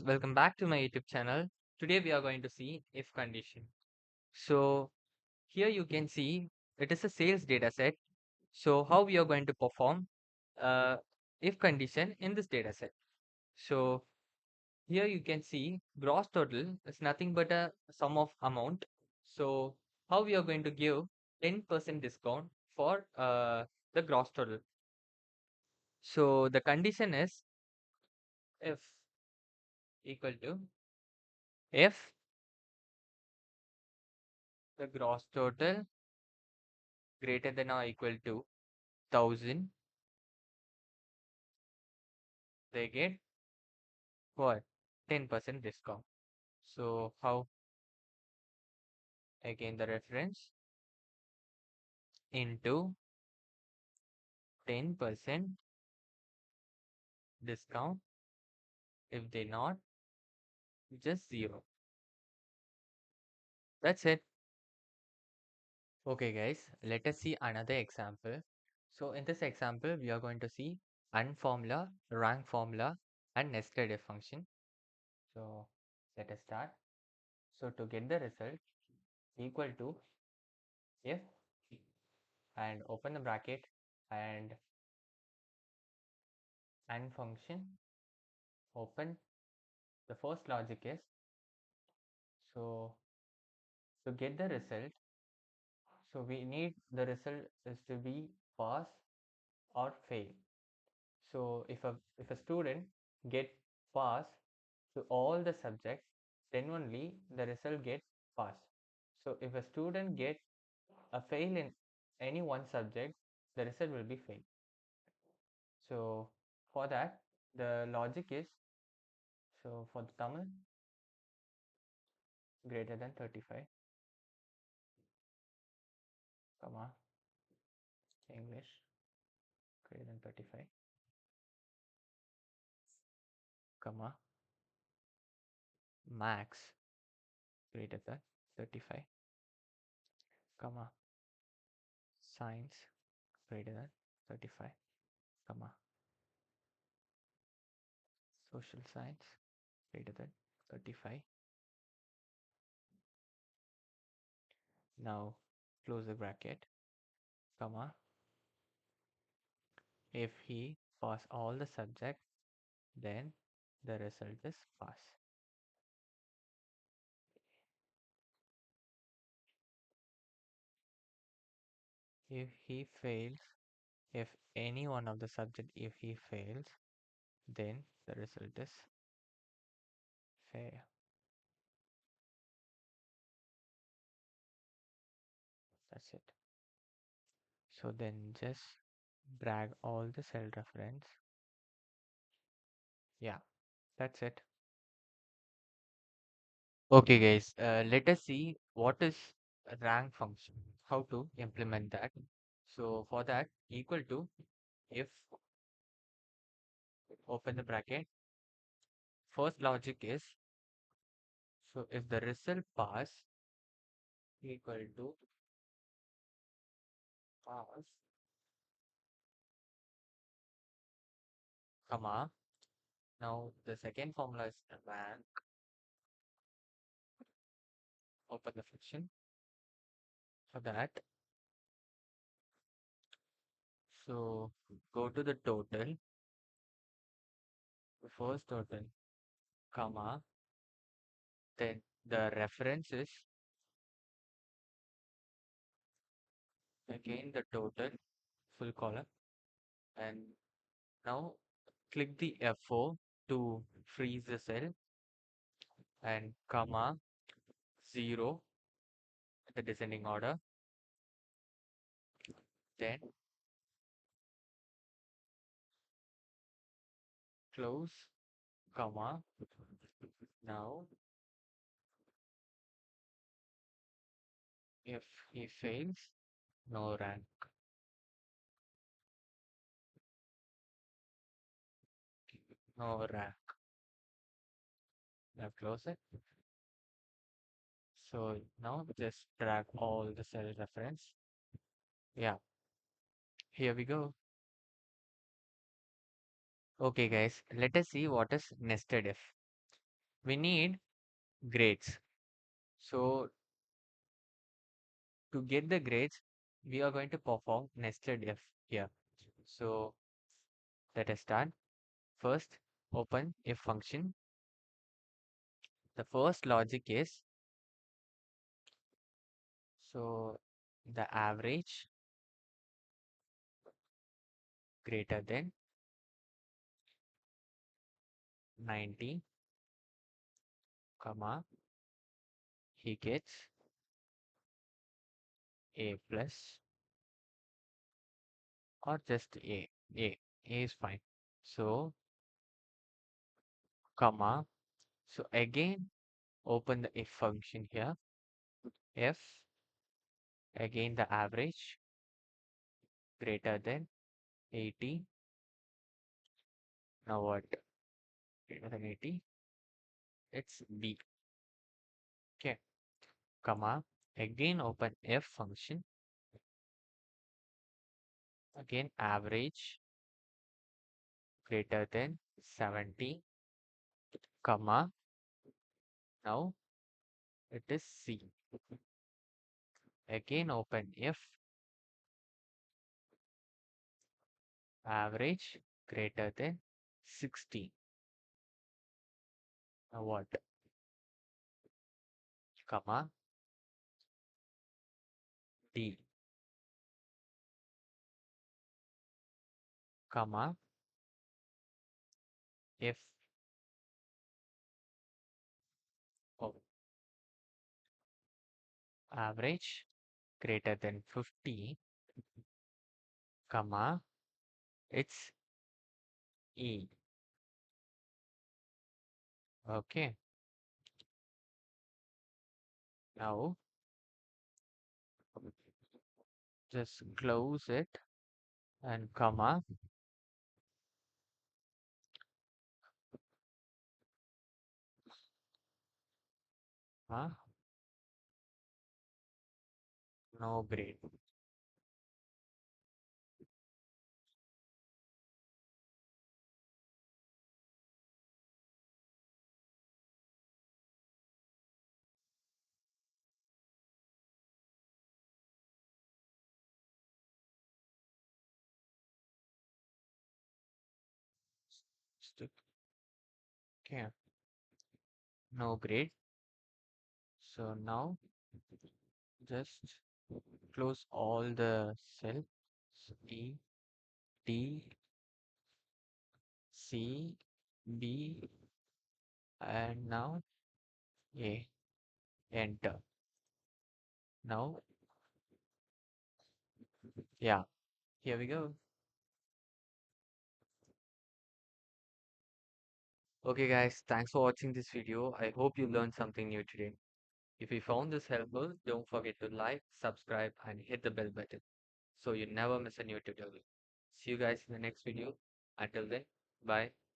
welcome back to my YouTube channel. Today we are going to see if condition. So here you can see it is a sales data set. So how we are going to perform uh, if condition in this data set. So here you can see gross total is nothing but a sum of amount. So how we are going to give 10% discount for the gross total. So the condition is if equal to if the gross total greater than or equal to 1000, they get what? 10% discount. So how? Again, the reference into 10% discount. If they not, just zero. That's it. Okay, guys, let us see another example. So in this example, we are going to see AND formula, rank formula, and nested if function. So let us start. So to get the result, equal to if and open the bracket and AND function open. The first logic is, so to get the result, so we need the result is to be pass or fail. So if a student get pass to all the subjects, then only the result get pass. So if a student get a fail in any one subject, the result will be fail. So for that, the logic is, so for the Tamil, greater than 35, comma, English, greater than 35, comma, max, greater than 35, comma, science, greater than 35, comma, social science, greater than 35. Now close the bracket, comma, if he pass all the subjects, then the result is pass. If he fails, if any one of the subject, if he fails, then the result is fail. That's it. So then just drag all the cell reference. Yeah, that's it. Okay, guys, let us see what is a rank function, how to implement that. So for that, equal to if open the bracket, first logic is, so if the result pass equal to pass, comma, now the second formula is rank, open the function for that. So go to the total, the first total, comma, then the reference is again the total, full column, and now click the F4 to freeze the cell and comma 0 in the descending order, then close, comma, now if he fails, no rank, no rank. Now close it. So now just drag all the cell reference. Yeah, here we go. Okay, guys, let us see what is nested if. we need grades. So to get the grades, we are going to perform nested if here. So let us start. First, open if function. The first logic is, so the average greater than 90, comma, he gets A plus or just A. A is fine. So, comma. So again, open the if function here. If again the average greater than 80. Now what? Greater than 80. It's B. Okay. Comma. Again open if function. Again average greater than 70. Comma. Now it is C. Again open if average greater than 60. Now what? Comma D. Comma if oh, average greater than 50, comma, it's E. Okay. Now just close it and comma. Huh? No grade. Stick. Okay. No grade. So now just close all the cells. E, D, C, B, and now A. Enter. Now, yeah, here we go. Okay, guys, thanks for watching this video. I hope you learned something new today. If you found this helpful, don't forget to like, subscribe, and hit the bell button so you never miss a new tutorial. See you guys in the next video. Until then, bye.